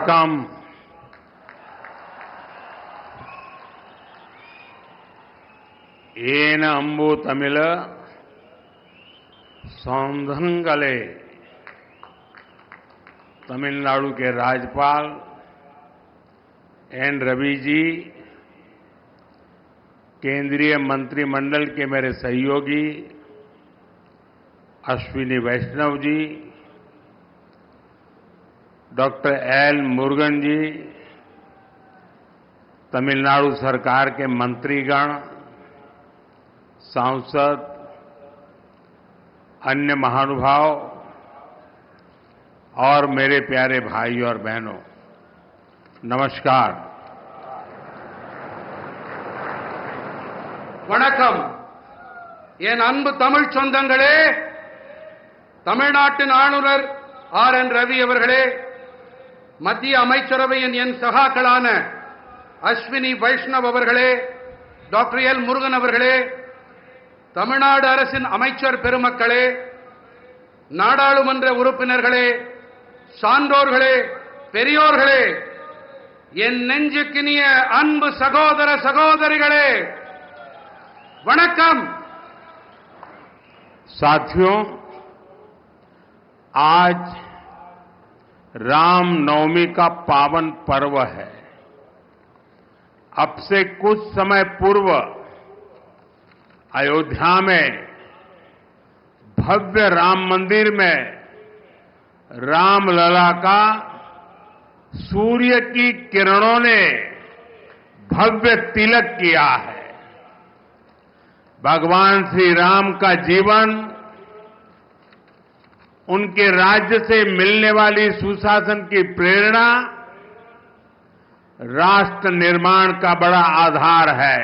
வணக்கம். ஏன அம்பு தமிழ सौंधनगले तमिलनाडु के राज्यपाल एन रवि जी, केंद्रीय मंत्रिमंडल के मेरे सहयोगी अश्विनी वैष्णव जी, डॉक्टर एल मुरुगन जी, तमिलनाडु सरकार के मंत्रीगण, सांसद, अन्य महानुभाव और मेरे प्यारे भाई और बहनों, नमस्कार. வணக்கம். என் அன்பு தமிழ் சொந்தங்களே, தமிழ்நாட்டின் ஆளுநர் ஆர் என் ரவி அவர்களே, மத்திய அமைச்சரவையின் என் சகாக்களான அஸ்வினி வைஷ்ணவ் அவர்களே, டாக்டர் எல் முருகன் அவர்களே, தமிழ்நாடு அரசின் அமைச்சர் பெருமக்களே, நாடாளுமன்ற உறுப்பினர்களே, சான்றோர்களே, பெரியோர்களே, என் நெஞ்சுக்கினிய அன்பு சகோதர சகோதரிகளே, வணக்கம். साथियों, आज रामनवमी का पावन पर्व है. अब से कुछ समय पूर्व अयोध्या में भव्य राम मंदिर में रामलला का सूर्य की किरणों ने भव्य तिलक किया है. भगवान श्री राम का जीवन, उनके राज्य से मिलने वाली सुशासन की प्रेरणा राष्ट्र निर्माण का बड़ा आधार है.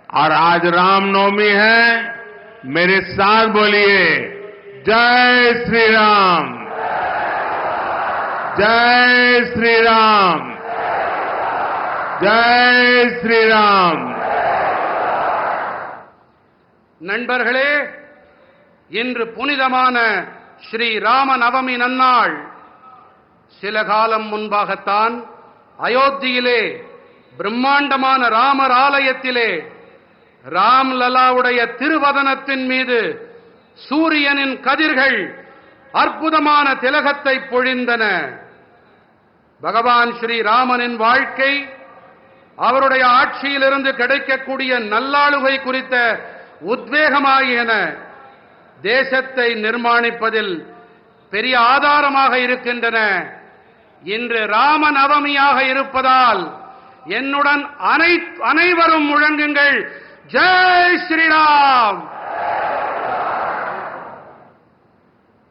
और आज रामनवमी है. मेरे साथ बोलिए, जय श्री राम, जय श्री राम, जय श्री राम. நண்பர்களே, இன்று புனிதமான ஸ்ரீ ராம நவமி நன்னாள். சில காலம் முன்பாகத்தான் அயோத்தியிலே பிரம்மாண்டமான ராமர் ஆலயத்திலே ராம்லலாவுடைய திருவதனத்தின் மீது சூரியனின் கதிர்கள் அற்புதமான திலகத்தை பொழிந்தன. பகவான் ஸ்ரீ ராமனின் வாழ்க்கை, அவருடைய ஆட்சியிலிருந்து கிடைக்கக்கூடிய நல்லாளுகை குறித்த உத்வேகமாகியன தேசத்தை நிர்மாணிப்பதில் பெரிய ஆதாரமாக இருக்கின்றன. இன்று ராம நவமியாக இருப்பதால் என்னுடன் அனைவரும் முழங்குங்கள், जय श्री राम.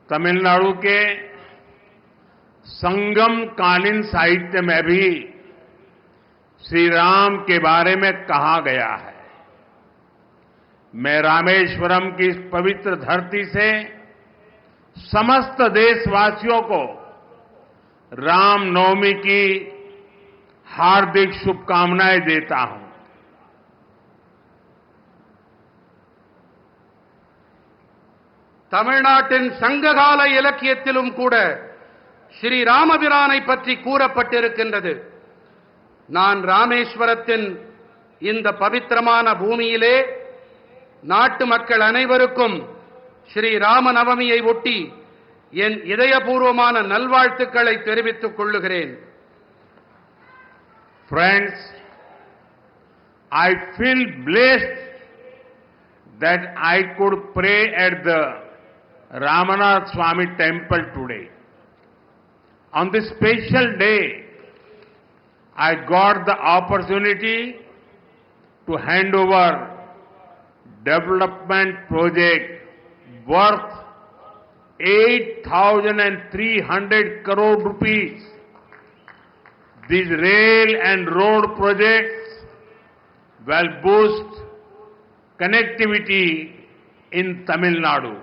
तमिलनाडु के संगम कालीन साहित्य में भी श्री राम के बारे में कहा गया है. मैं रामेश्वरम की इस पवित्र धरती से समस्त देशवासियों को रामनवमी की हार्दिक शुभकामनाएं देता हूं. தமிழ்நாட்டின் சங்ககால இலக்கியத்திலும் கூட ஸ்ரீ ராமபிரானை பற்றி கூறப்பட்டிருக்கின்றது. நான் ராமேஸ்வரத்தின் இந்த பவித்திரமான பூமியிலே நாட்டு மக்கள் அனைவருக்கும் ஸ்ரீ ராம நவமியை ஒட்டி என் இதயபூர்வமான நல்வாழ்த்துக்களை தெரிவித்துக் கொள்ளுகிறேன். Friends, I feel blessed that I could pray at the Ramanath Swami temple today. On this special day, I got the opportunity to hand over development project worth 8,300 crore rupees. These rail and road projects will boost connectivity in Tamil Nadu.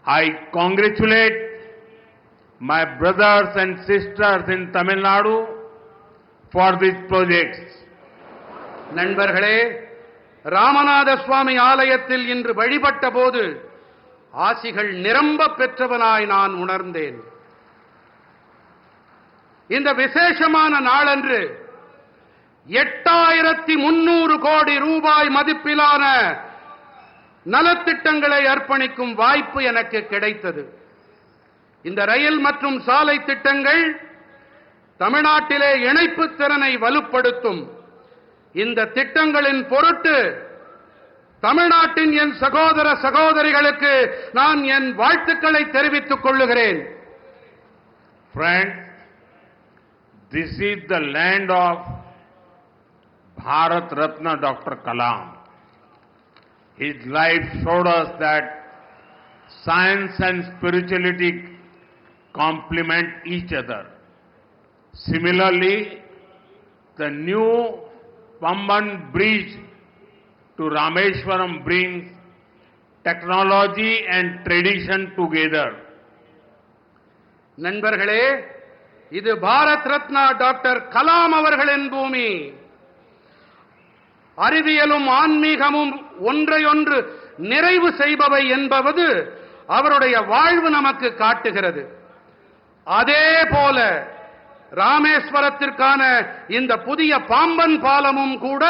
I congratulate my brothers and sisters in Tamil Nadu for these projects. நண்பர்களே, ராமநாத சுவாமி ஆலயத்தில் இன்று வழிபட்ட போது ஆசிகள் நிரம்ப பெற்றவனாய் நான் உணர்ந்தேன். இந்த விசேஷமான நாளன்று 8300 கோடி ரூபாய் மதிப்பிலான நலத்திட்டங்களை அர்ப்பணிக்கும் வாய்ப்பு எனக்கு கிடைத்தது. இந்த ரயில் மற்றும் சாலை திட்டங்கள் தமிழ்நாட்டிலே இணைப்பு திறனை வலுப்படுத்தும். இந்த திட்டங்களின் பொருட்டு தமிழ்நாட்டின் என் சகோதர சகோதரிகளுக்கு நான் என் வாழ்த்துக்களை தெரிவித்துக் கொள்ளுகிறேன். Friends, this is the land of Bharat Ratna Dr. Kalam. His life showed us that science and spirituality complement each other. Similarly, the new Pamban Bridge to Rameswaram brings technology and tradition together. நண்பர்களே, இது Bharat Ratna doctor Kalam அவர்களின் பூமி. அறிவியலும் ஆன்மீகமும் ஒன்றையொன்று நிறைவு செய்பவை என்பது அவருடைய வாழ்வு நமக்கு காட்டுகிறது. அதே போல ராமேஸ்வரத்திற்கான இந்த புதிய பாம்பன் பாலமும் கூட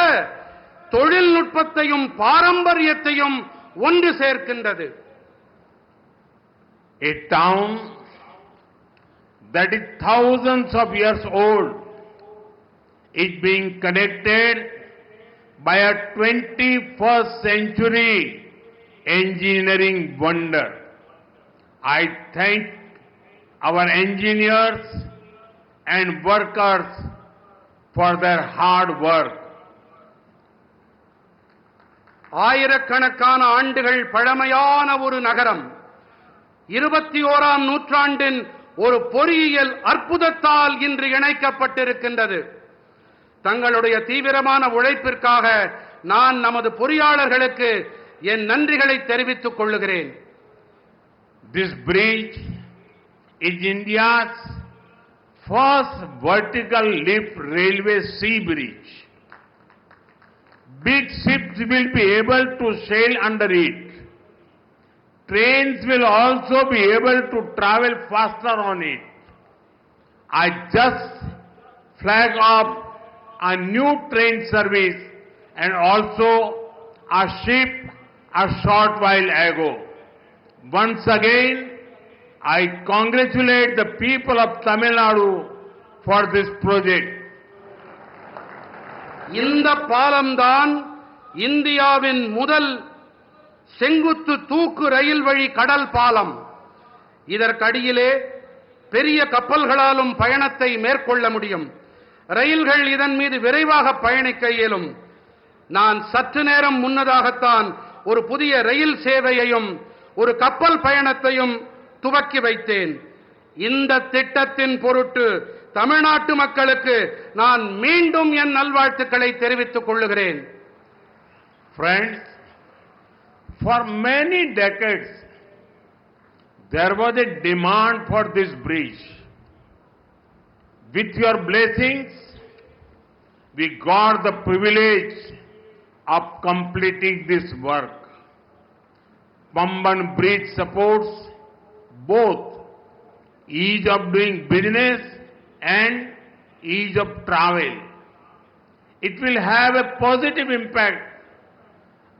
தொழில்நுட்பத்தையும் பாரம்பரியத்தையும் ஒன்று சேர்க்கின்றது. A town that is thousands of years old is being connected by a 21st century engineering wonder. I thank our engineers and workers for their hard work. ஆயிரக்கணக்கான ஆண்டுகள் பழமையான ஒரு நகரம் 21ஆம் நூற்றாண்டின் ஒரு பொறியியல் அற்புதத்தால் இன்று இணைக்கப்பட்டிருக்கின்றது. தங்களுடைய தீவிரமான உழைப்பிற்காக நான் நமது பொறியாளர்களுக்கு என் நன்றிகளை தெரிவித்துக் கொள்ளுகிறேன். This bridge is India's first vertical lift railway sea bridge. Big ships will be able to sail under it. Trains will also be able to travel faster on it. I just flagged off a new train service and also a ship a short while ago. Once again, I congratulate the people of Tamil Nadu for this project. இந்த பாலம்தான் இந்தியாவின் முதல் செங்குத்து தூக்கு ரயில் வழி கடல் பாலம். இதற்கடியிலே பெரிய கப்பல்களாலும் பயணத்தை மேற்கொள்ள முடியும். ரயில்கள் இதன் மீது விரைவாக பயணிக்க இயலும். நான் சற்று நேரம் முன்னதாகத்தான் ஒரு புதிய ரயில் சேவையையும் ஒரு கப்பல் பயணத்தையும் துவக்கி வைத்தேன். இந்த திட்டத்தின் பொருட்டு தமிழ்நாட்டு மக்களுக்கு நான் மீண்டும் என் நல்வாழ்த்துக்களை தெரிவித்துக் கொள்ளுகிறேன். Friends, for many decades there was a demand for this bridge. With your blessings, we got the privilege of completing this work. Pamban Bridge supports both ease of doing business and ease of travel. It will have a positive impact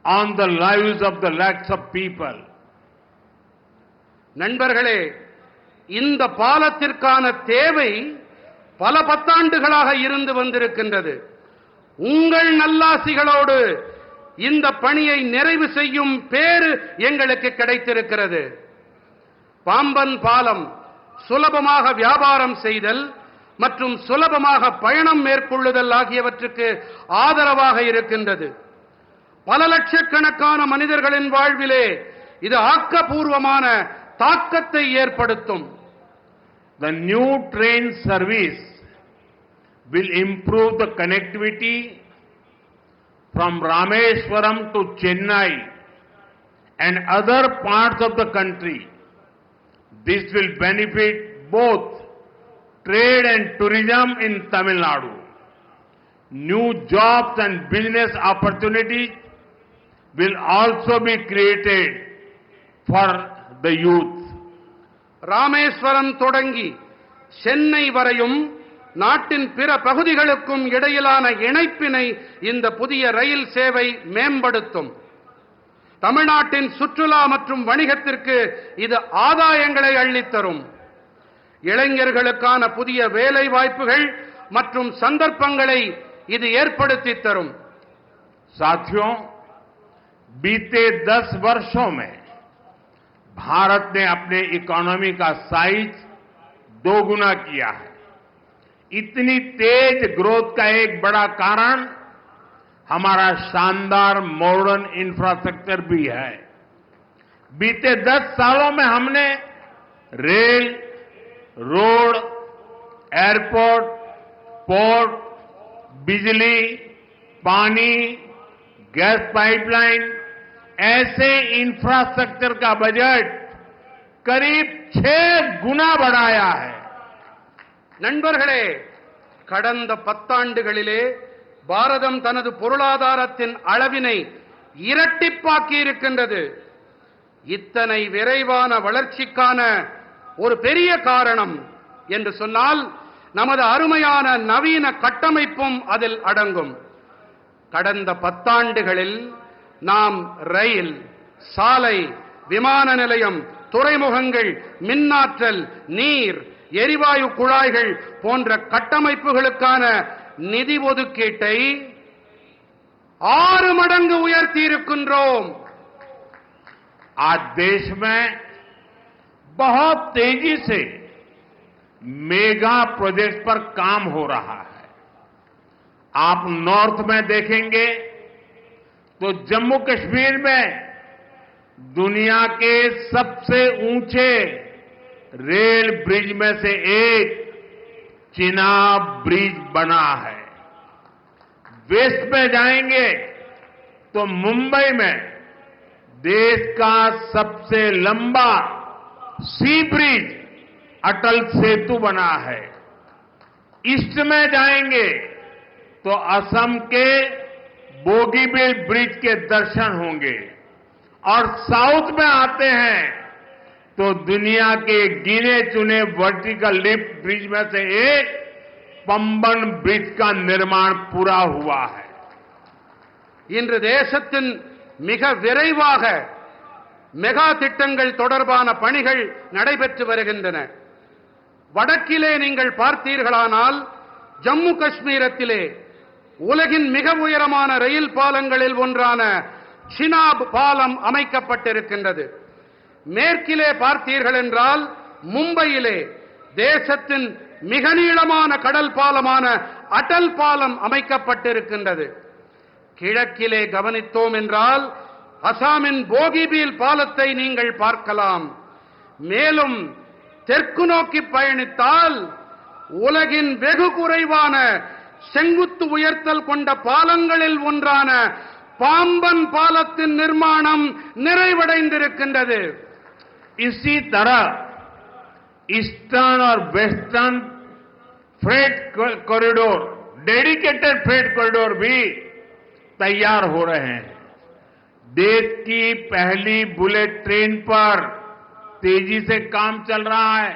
on the lives of the lakhs of people. நண்பர்களே, இந்த பாலத்திற்கான தேவை பல பத்தாண்டுகளாக இருந்து வந்திருக்கின்றது. உங்கள் நல்லாசிகளோடு இந்த பணியை நிறைவு செய்யும் பேறு எங்களுக்கு கிடைத்திருக்கிறது. பாம்பன் பாலம் சுலபமாக வியாபாரம் செய்தல் மற்றும் சுலபமாக பயணம் மேற்கொள்ளுதல் ஆகியவற்றுக்கு ஆதரவாக இருக்கின்றது. பல லட்சக்கணக்கான மனிதர்களின் வாழ்விலே இது ஆக்கப்பூர்வமான தாக்கத்தை ஏற்படுத்தும். The new train service will improve the connectivity from Rameswaram to Chennai and other parts of the country. This will benefit both trade and tourism in Tamil Nadu. New jobs and business opportunities will also be created for the youth. Rameswaram தொடங்கி சென்னை வரையும் நாட்டின் பிற பகுதிகளுக்கும் இடையிலான இணைப்பினை இந்த புதிய ரயில் சேவை மேம்படுத்தும். தமிழ்நாட்டின் சுற்றுலா மற்றும் வணிகத்திற்கு இது ஆதாயங்களை அள்ளித்தரும். இளைஞர்களுக்கான புதிய வேலை வாய்ப்புகள் மற்றும் சந்தர்ப்பங்களை இது ஏற்படுத்தி தரும். साथियों, बीते 10 वर्षों में भारत ने अपने इकोनॉमी का साइज दोगुना किया है. इतनी तेज ग्रोथ का एक बड़ा कारण हमारा शानदार मॉडर्न इंफ्रास्ट्रक्चर भी है. बीते 10 सालों में हमने रेल, रोड, एयरपोर्ट, पोर्ट, बिजली, पानी, गैस पाइपलाइन ऐसे इंफ्रास्ट्रक्चर का बजट करीब 6 गुना बढ़ाया है. நண்பர்களே, கடந்த 10 ஆண்டுகளிலே பாரதம் தனது பொருளாதாரத்தின் அளவினை இரட்டிப்பாக்கி இருக்கின்றது. இத்தனை விரைவான வளர்ச்சிக்கான ஒரு பெரிய காரணம் என்று சொன்னால் நமது அருமையான நவீன கட்டமைப்பும் அதில் அடங்கும். கடந்த 10 ஆண்டுகளில் நாம் ரயில், சாலை, விமான நிலையம், துறைமுகங்கள், மின்னாற்றல், நீர், எரிவாயு குழாய்கள் போன்ற கட்டமைப்புகளுக்கான நிதி ஒதுக்கீட்டை 6 மடங்கு உயர்த்தி இருக்கின்றோம். आज देश में बहुत तेजी से मेगा प्रोजेक्ट पर काम हो रहा है. आप नॉर्थ में देखेंगे तो जम्मू कश्मीर में दुनिया के सबसे ऊंचे रेल ब्रिज में से एक चिनाब ब्रिज बना है. वेस्ट में जाएंगे तो मुंबई में देश का सबसे लंबा सी ब्रिज अटल सेतु बना है. ईस्ट में जाएंगे तो असम के बोगीबील ब्रिज के दर्शन होंगे और साउथ में आते हैं तो दुनिया के गिने चुने वर्टिकल लिफ्ट ब्रिज में से एक पंबन ब्रिज का निर्माण पूरा हुआ है. இன்று தேசத்தின் மிக விரைவாக மெகா திட்டங்கள் தொடர்பான பணிகள் நடைபெற்று வருகின்றன. வடக்கிலே நீங்கள் பார்த்தீர்களானால் ஜம்மு காஷ்மீரத்திலே உலகின் மிக உயரமான ரயில் பாலங்களில் ஒன்றான சினாப் பாலம் அமைக்கப்பட்டிருக்கின்றது. மேற்கிலே பார்த்தீர்கள் என்றால் மும்பையிலே தேசத்தின் மிக நீளமான கடல் பாலமான அடல் பாலம் அமைக்கப்பட்டிருக்கின்றது. கிழக்கிலே கவனித்தோம் என்றால் அசாமின் போகிபீல் பாலத்தை நீங்கள் பார்க்கலாம். மேலும் தெற்கு நோக்கி பயணித்தால் உலகின் வெகு குறைவான செங்குத்து உயர்த்தல் கொண்ட பாலங்களில் ஒன்றான பாம்பன் பாலத்தின் நிர்மாணம் நிறைவடைந்திருக்கின்றது. इसी तरह ईस्टर्न और western freight corridor, dedicated freight corridor भी तैयार हो रहे हैं. देश की पहली बुलेट ट्रेन पर तेजी से काम चल रहा है.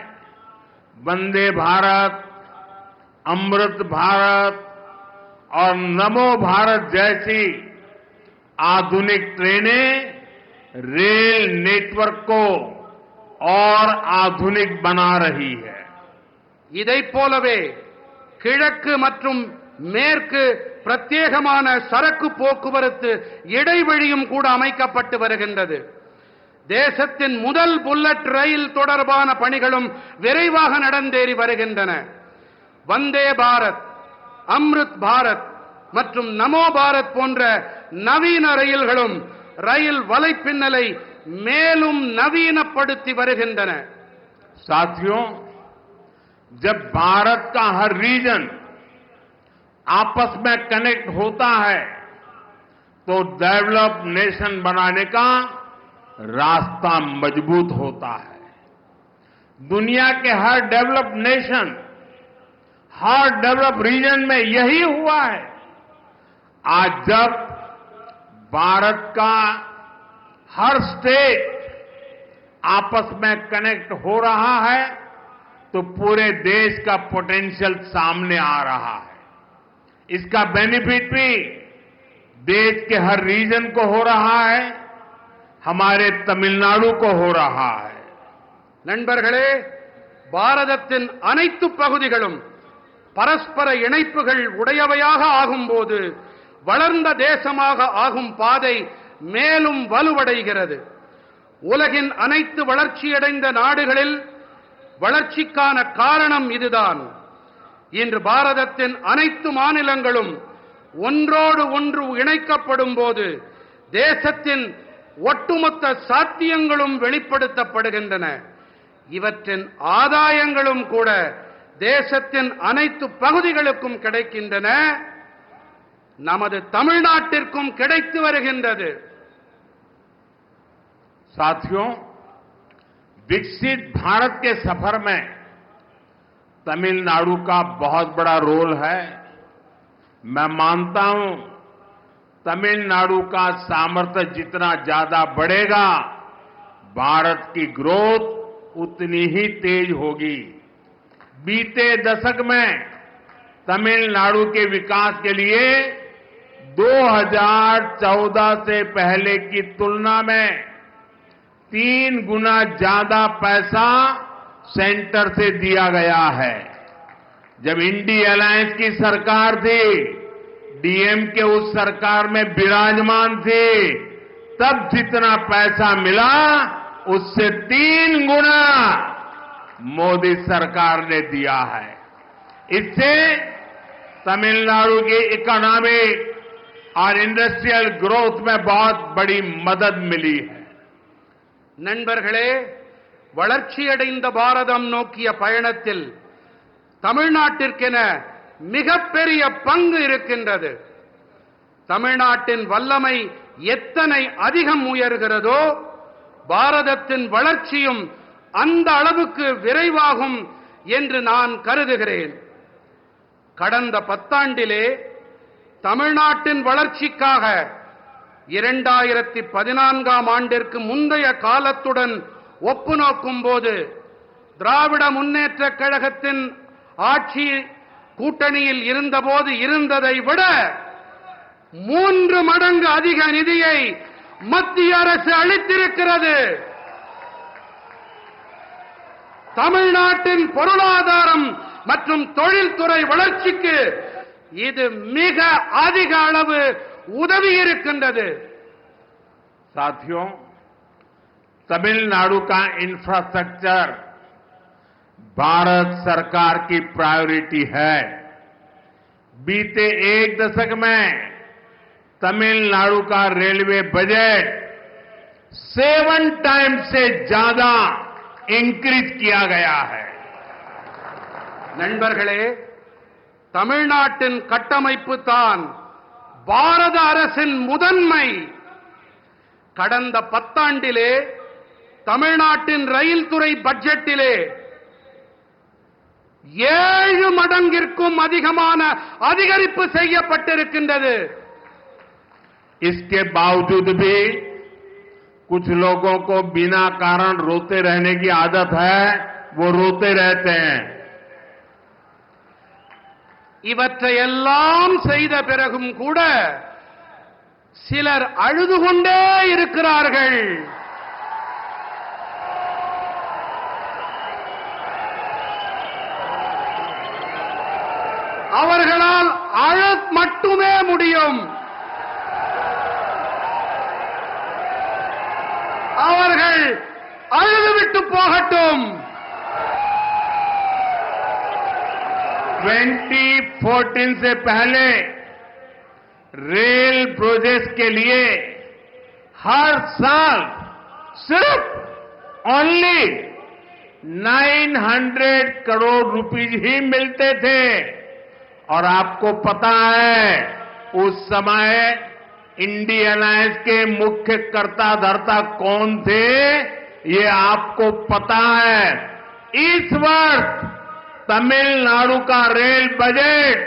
वंदे भारत, अमृत भारत और नमो भारत जैसी आधुनिक ट्रेनें रेल नेटवर्क को और आधुनिक बना रही है. இதைப் போலவே கிழக்கு மற்றும் மேற்கு பிரத்யேகமான சரக்கு போக்குவரத்து இடைவழியும் கூட அமைக்கப்பட்டு வருகின்றது. தேசத்தின் முதல் புல்லட் ரயில் தொடர்பான பணிகளும் விரைவாக நடந்தேறி வருகின்றன. வந்தே பாரத், அம்ருத் பாரத் மற்றும் நமோ பாரத் போன்ற நவீன ரயில்களும் ரயில் வலைப்பின்னலை மேலும் நவீனப்படுத்தி வருகின்றன. साथियों, जब भारत का हर रीजन आपस में कनेक्ट होता है तो डेवलप नेशन बनाने का रास्ता मजबूत होता है. दुनिया के हर डेवलप नेशन, हर डेवलप रीजन में यही हुआ है. आज जब भारत का हर स्टेट आपस में कनेक्ट हो रहा है तो पूरे देश का पोटेंशियल सामने आ रहा है। इसका बेनिफिट भी देश के हर रीजन को हो रहा है, हमारे तमिलनाडु को हो रहा है। நண்பர்களே, பாரதத்தின் அனைத்து பகுதிகளும் பரஸ்பர இணைப்புகள் உடையவையாக ஆகும்போது வளர்ந்த தேசமாக ஆகும் பாதை மேலும் வலுவடைகிறது. உலகின் அனைத்து வளர்ச்சியடைந்த நாடுகளில் வளர்ச்சிக்கான காரணம் இதுதான். இன்று பாரதத்தின் அனைத்து மாநிலங்களும் ஒன்றோடு ஒன்று இணைக்கப்படும் போது தேசத்தின் ஒட்டுமொத்த சாத்தியங்களும் வெளிப்படுத்தப்படுகின்றன. இவற்றின் ஆதாயங்களும் கூட தேசத்தின் அனைத்து பகுதிகளுக்கும் கிடைக்கின்றன. நமது தமிழ்நாட்டிற்கும் கிடைத்து வருகின்றது. साथियों, विकसित भारत के सफर में तमिलनाडु का बहुत बड़ा रोल है। मैं मानता हूं, तमिलनाडु का सामर्थ्य जितना ज्यादा बढ़ेगा, भारत की ग्रोथ उतनी ही तेज होगी। बीते दशक में तमिलनाडु के विकास के लिए 2014 से पहले की तुलना में 3 गुना ज्यादा पैसा सेंटर से दिया गया है। जब इंडी अलायंस की सरकार थी, डीएमके उस सरकार में विराजमान थी, तब जितना पैसा मिला उससे 3 गुना मोदी सरकार ने दिया है। इससे तमिलनाडु की इकोनॉमिक और इंडस्ट्रियल ग्रोथ में बहुत बड़ी मदद मिली है। நண்பர்களே, வளர்ச்சியடைந்த பாரதம் நோக்கிய பயணத்தில் தமிழ்நாட்டிற்கென மிகப்பெரிய பங்கு இருக்கின்றது. தமிழ்நாட்டின் வல்லமை எத்தனை அதிகம் உயர்கிறதோ, பாரதத்தின் வளர்ச்சியும் அந்த அளவுக்கு விரைவாகும் என்று நான் கருதுகிறேன். கடந்த 10 ஆண்டிலே தமிழ்நாட்டின் வளர்ச்சிக்காக 2014ஆம் ஆண்டிற்கு முந்தைய காலத்துடன் ஒப்பு நோக்கும்போது திராவிட முன்னேற்றக் கழகத்தின் ஆட்சி கூட்டணியில் இருந்தபோது இருந்ததை விட 3 மடங்கு அதிக நிதியை மத்திய அரசு அளித்திருக்கிறது. தமிழ்நாட்டின் பொருளாதாரம் மற்றும் தொழில்துறை வளர்ச்சிக்கு இது மிக அதிக அளவு உதவி இருக்கின்றது. साथियों, तमिलनाडु का इंफ्रास्ट्रक्चर भारत सरकार की प्रायोरिटी है। बीते 1 दशक में तमिलनाडु का रेलवे बजट 7 टाइम्स से ज्यादा इंक्रीज किया गया है। நண்பர்களே, தமிழ்நாட்டின் கட்டமைப்பு தான் பாரத அரசின் முதன்மை. கடந்த 10 ஆண்டிலே தமிழ்நாட்டின் ரயில் துறை பட்ஜெட்டிலே 7 மடங்கிற்கும் அதிகமான அதிகரிப்பு செய்யப்பட்டிருக்கின்றது. इसके बावजूद भी कुछ लोगों को बिना कारण रोते रहने की आदत है, वो रोते रहते हैं। இவற்றையெல்லாம் செய்த பிறகும் கூட சிலர் அழுது கொண்டே இருக்கிறார்கள். அவர்களால் அழ மட்டுமே முடியும். அவர்கள் அழுதுவிட்டு போகட்டும். 2014 से पहले रेल प्रोजेक्ट्स के लिए हर साल सिर्फ ओनली 900 करोड़ रुपीस ही मिलते थे। और आपको पता है, उस समय इंडी अलायंस के मुख्य कर्ता धर्ता कौन थे, ये आपको पता है। इस वर्ष तमिलनाडु का रेल बजट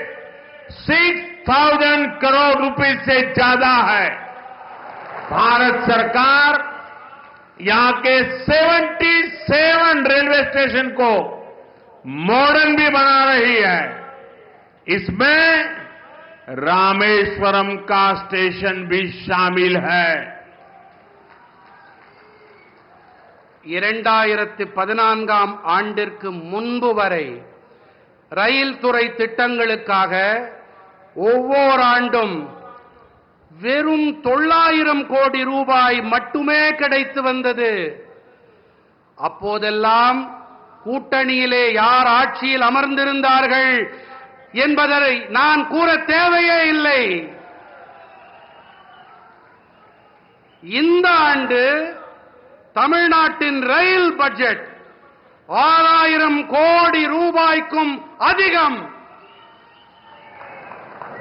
6,000 करोड़ रुपए से ज्यादा है। भारत सरकार यहां के 77 रेलवे स्टेशन को मॉडर्न भी बना रही है। इसमें रामेश्वरम का स्टेशन भी शामिल है। 2014ஆம் ஆண்டிற்கு முன்பு வரை ரயில் துறை திட்டங்களுக்காக ஒவ்வொரு ஆண்டும் வெறும் 900 கோடி ரூபாய் மட்டுமே கிடைத்து வந்தது. அப்போதெல்லாம் கூட்டணியிலே யார் ஆட்சியில் அமர்ந்திருந்தார்கள் என்பதை நான் கூற தேவையே இல்லை. இந்த ஆண்டு தமிழ்நாட்டின் ரயில் பட்ஜெட் 6000 கோடி ரூபாய்க்கும் அதிகம்.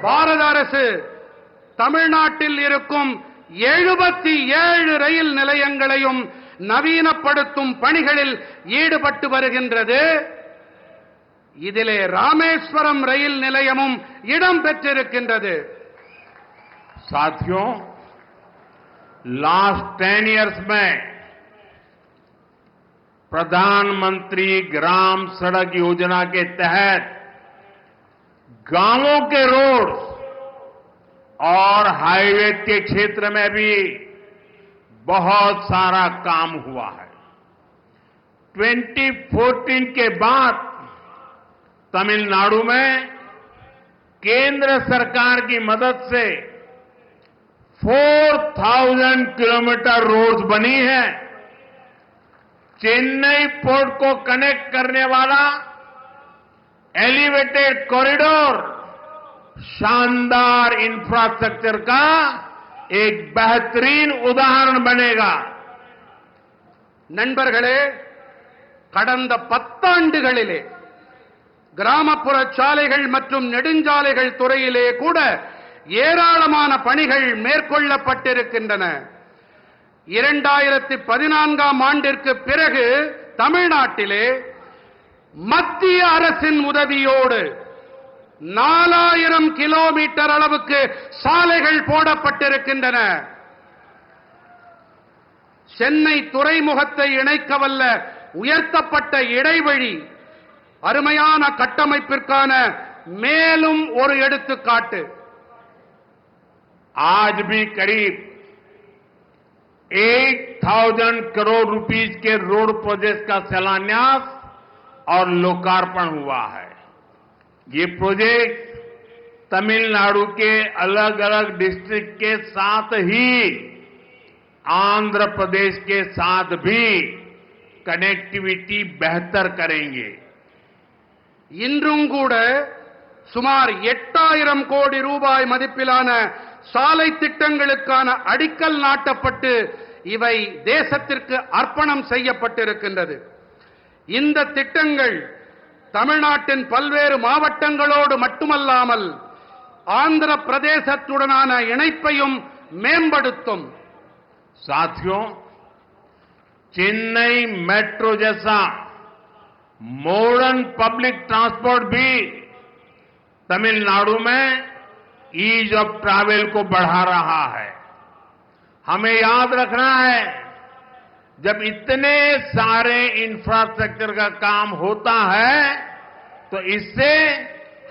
பாரத அரசு தமிழ்நாட்டில் இருக்கும் 77 ரயில் நிலையங்களையும் நவீனப்படுத்தும் பணிகளில் ஈடுபட்டு வருகின்றது. இதிலே ராமேஸ்வரம் ரயில் நிலையமும் இடம் பெற்றிருக்கின்றது. साथियों, लास्ट 10 इयर्स में प्रधानमंत्री ग्राम सड़क योजना के तहत गांवों के रोड और हाईवे के क्षेत्र में भी बहुत सारा काम हुआ है। 2014 के बाद तमिलनाडु में केंद्र सरकार की मदद से 4000 किलोमीटर रोड्स बनी है। चेन्नई पोर्ट को कनेक्ट करने वाला एलिवेटेड कॉरिडोर शानदार इंफ्रास्ट्रक्चर का एक बेहतरीन उदाहरण बनेगा. நண்பர்களே, கடந்த 10 ஆண்டுகளிலே கிராமப்புற சாலைகள் மற்றும் நெடுஞ்சாலைகள் துறையிலே கூட ஏராளமான பணிகள் மேற்கொள்ளப்பட்டிருக்கின்றன. 2014ஆம் ஆண்டிற்கு பிறகு தமிழ்நாட்டிலே மத்திய அரசின் உதவியோடு 4000 கிலோமீட்டர் அளவுக்கு சாலைகள் போடப்பட்டிருக்கின்றன. சென்னை துறைமுகத்தை இணைக்கவல்ல உயர்த்தப்பட்ட இடைவழி அருமையான கட்டமைப்பிற்கான மேலும் ஒரு எடுத்துக்காட்டு. आज भी करीब 8000 करोड़ रुपीस के रोड प्रोजेक्ट का शिलान्यास और लोकार्पण हुआ है. ये प्रोजेक्ट तमिलनाडु के अलग अलग डिस्ट्रिक्ट के साथ ही आंध्र प्रदेश के साथ भी कनेक्टिविटी बेहतर करेंगे. இன்றும் கூட சுமார் 8000 கோடி ரூபாய் மதிப்பிலான சாலை திட்டங்களுக்கான அடிக்கல் நாட்டப்பட்டு இவை தேசத்திற்கு அர்ப்பணம் செய்யப்பட்டிருக்கின்றது. இந்த திட்டங்கள் தமிழ்நாட்டின் பல்வேறு மாவட்டங்களோடு மட்டுமல்லாமல் ஆந்திர பிரதேசத்துடனான இணைப்பையும் மேம்படுத்தும். साथियों, चेन्नई मेट्रो जैसा मॉडर्न पब्लिक ट्रांसपोर्ट भी तमिलनाडु में ईज ऑफ ट्रैवल को बढ़ा रहा है. हमें याद रखना है, जब इतने सारे इंफ्रास्ट्रक्चर का काम होता है तो इससे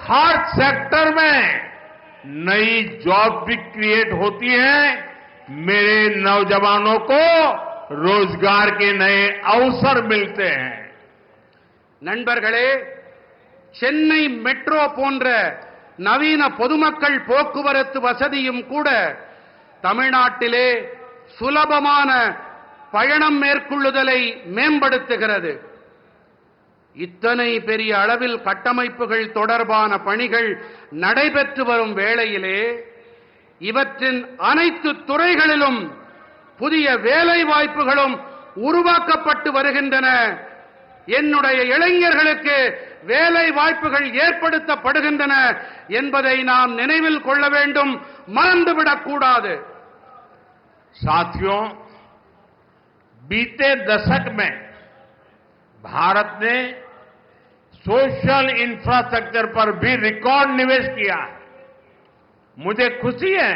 हर सेक्टर में नई जॉब भी क्रिएट होती है. मेरे नौजवानों को रोजगार के नए अवसर मिलते हैं. நண்பர்களே, சென்னை மெட்ரோ போன்ற நவீன பொதுமக்கள் போக்குவரத்து வசதியும் கூட தமிழ்நாட்டிலே சுலபமான பயணம் மேற்கொள்ளுதலை மேம்படுத்துகிறது. இத்தனை பெரிய அளவில் கட்டமைப்புகள் தொடர்பான பணிகள் நடைபெற்று வரும் வேளையிலே இவற்றின் அனைத்து துறைகளிலும் புதிய வேலை வாய்ப்புகளும் உருவாக்கப்பட்டு வருகின்றன. என்னுடைய இளைஞர்களுக்கு வேலை வாய்ப்புகள் ஏற்படுத்தப்படுகின்றன என்பதை நாம் நினைவில் கொள்ள வேண்டும், மறந்துவிடக் கூடாது. साथियों, बीते दशक में भारत ने सोशल इंफ्रास्ट्रक्चर पर भी रिकॉर्ड निवेश किया है. मुझे खुशी है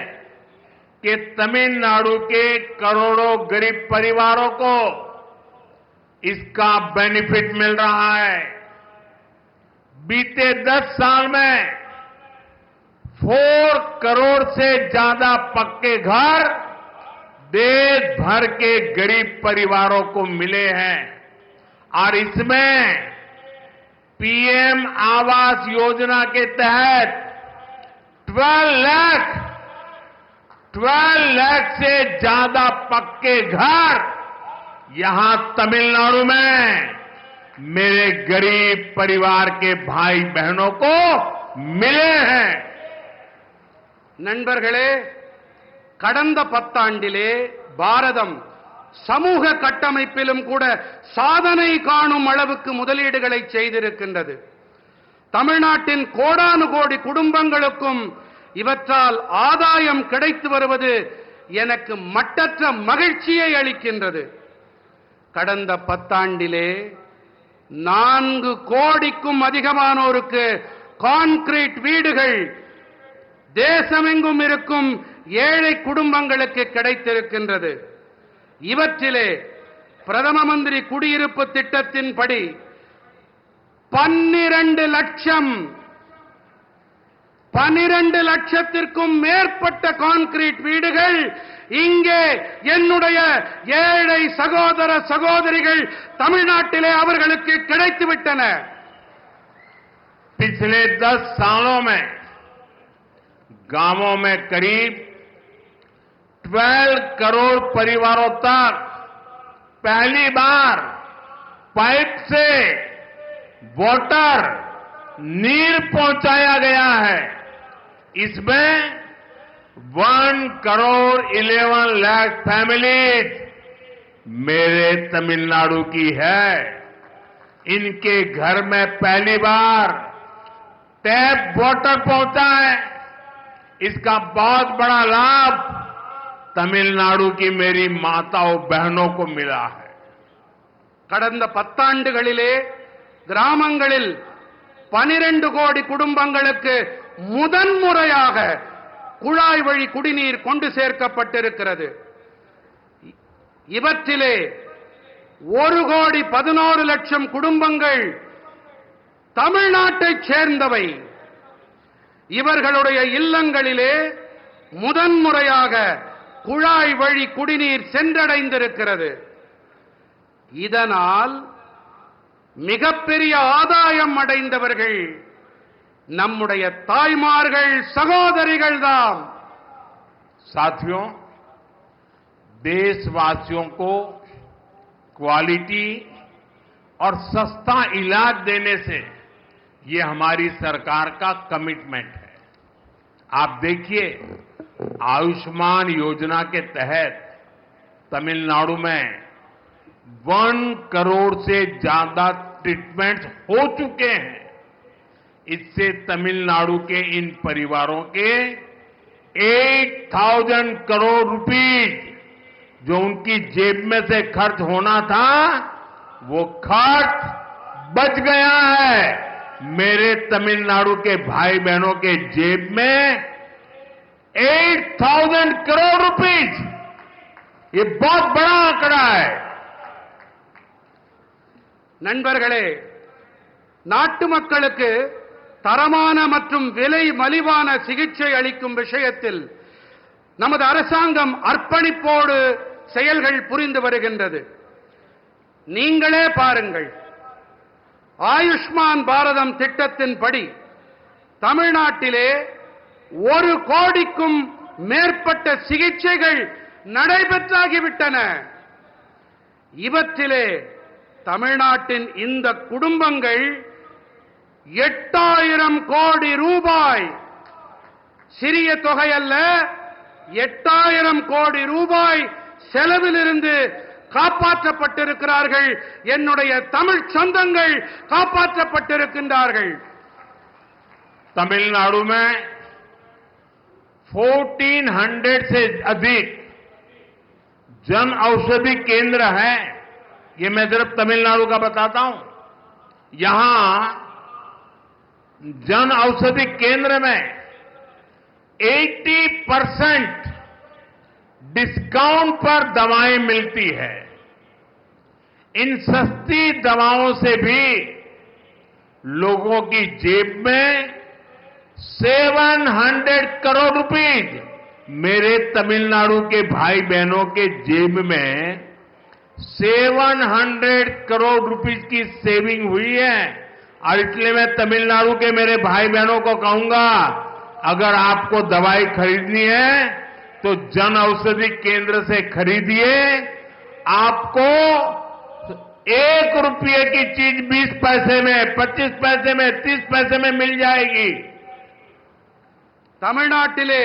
कि तमिलनाडु के करोड़ों गरीब परिवारों को इसका बेनिफिट मिल रहा है. बीते 10 साल में 4 करोड़ से ज्यादा पक्के घर देश भर के गरीब परिवारों को मिले हैं और इसमें पीएम आवास योजना के तहत 12 लाख से ज्यादा पक्के घर यहां तमिलनाडु में मेरे गरीब परिवार के भाई बहनों को मिले हैं. நண்பர்களே, கடந்த 10 ஆண்டிலே பாரதம் சமூக கட்டமைப்பிலும் கூட சாதனை காணும் அளவுக்கு முதலீடுகளை செய்திருக்கின்றது. தமிழ்நாட்டின் கோடானு கோடி குடும்பங்களுக்கும் இவற்றால் ஆதாயம் கிடைத்து வருவது எனக்கு மட்டற்ற மகிழ்ச்சியை அளிக்கின்றது. கடந்த 10 ஆண்டிலே 4 கோடிக்கும் அதிகமானோருக்கு கான்கிரீட் வீடுகள் தேசமெங்கும் இருக்கும் ஏழை குடும்பங்களுக்கு கிடைத்திருக்கின்றது. இவற்றிலே பிரதம மந்திரி குடியிருப்பு திட்டத்தின்படி 12 லட்சத்திற்கும் மேற்பட்ட கான்கிரீட் வீடுகள் இங்கே என்னுடைய ஏழை சகோதர சகோதரிகள் தமிழ்நாட்டிலே அவர்களுக்கு கிடைத்துவிட்டன. पिछले 10 सालों में गांवों में करीब 12 करोड़ परिवारों तक पहली बार पाइप से वाटर नीर पहुंचाया गया है. इसमें 1 करोड़ 11 लाख फैमिलीज मेरे तमिलनाडु की है. इनके घर में पहली बार टैप वाटर पहुंचा है. इसका बहुत बड़ा लाभ तमिलनाडु की मेरी माताओं बहनों को मिला है. கடந்த 10 ஆண்டுகளிலே கிராமங்களில் 12 கோடி குடும்பங்களுக்கு முதன்முறையாக குழாய் வழி குடிநீர் கொண்டு சேர்க்கப்பட்டிருக்கிறது. இவற்றிலே 1 கோடி 11 லட்சம் குடும்பங்கள் தமிழ்நாட்டைச் சேர்ந்தவை. இவர்களுடைய இல்லங்களிலே முதன்முறையாக குழாய் வழி குடிநீர் சென்றடைந்திருக்கிறது. இதனால் மிகப்பெரிய ஆதாயம் அடைந்தவர்கள் நம்முடைய தாய்மார்கள் சகோதரிகள் தான். साथियों, देशवासियों को क्वालिटी और सस्ता इलाज देने से ये हमारी सरकार का कमिटमेंट है. आप देखिए, आयुष्मान योजना के तहत तमिलनाडु में 1 करोड़ से ज्यादा ट्रीटमेंट हो चुके हैं. इससे तमिलनाडु के इन परिवारों के 8,000 करोड़ रुपीज जो उनकी जेब में से खर्च होना था वो खर्च बच गया है. मेरे तमिलनाडु के भाई बहनों के जेब में 8,000 करोड़ रुपीज, ये बहुत बड़ा आंकड़ा है. நண்பர்களே, நாட்டு மக்களுக்கு தரமான மற்றும் விலை மலிவான சிகிச்சை அளிக்கும் விஷயத்தில் நமது அரசாங்கம் அர்ப்பணிப்போடு செயல்கள் புரிந்து வருகின்றது. நீங்களே பாருங்கள், ஆயுஷ்மான் பாரதம் திட்டத்தின்படி தமிழ்நாட்டிலே 1 கோடிக்கும் மேற்பட்ட சிகிச்சைகள் நடைபெற்றாகிவிட்டன. இவற்றிலே தமிழ்நாட்டின் இந்த குடும்பங்கள் 8,000 கோடி ரூபாய், சிறிய தொகை அல்ல, 8,000 கோடி ரூபாய் செலவிலிருந்து காப்பாற்றப்பட்டிருக்கிறார்கள். என்னுடைய தமிழ் சொந்தங்கள் காப்பாற்றப்பட்டிருக்கின்றார்கள். तमिलनाडु में 1400 से अधिक जन औषधि केंद्र हैं. ये मैं सिर्फ तमिलनाडु का बताता हूं. यहां जन औषधि केंद्र में 80% डिस्काउंट पर दवाएं मिलती है. इन सस्ती दवाओं से भी लोगों की जेब में 700 करोड़ रुपीज, मेरे तमिलनाडु के भाई बहनों के जेब में 700 करोड़ रुपीज की सेविंग हुई है। और इसलिए मैं तमिलनाडु के मेरे भाई बहनों को कहूंगा, अगर आपको दवाई खरीदनी है तो जन औषधि केंद्र से खरीदिए। आपको 1 रुपये की चीज 20 पैसे में, 25 पैसे में, 30 पैसे में मिल जाएगी। தமிழ்நாட்டிலே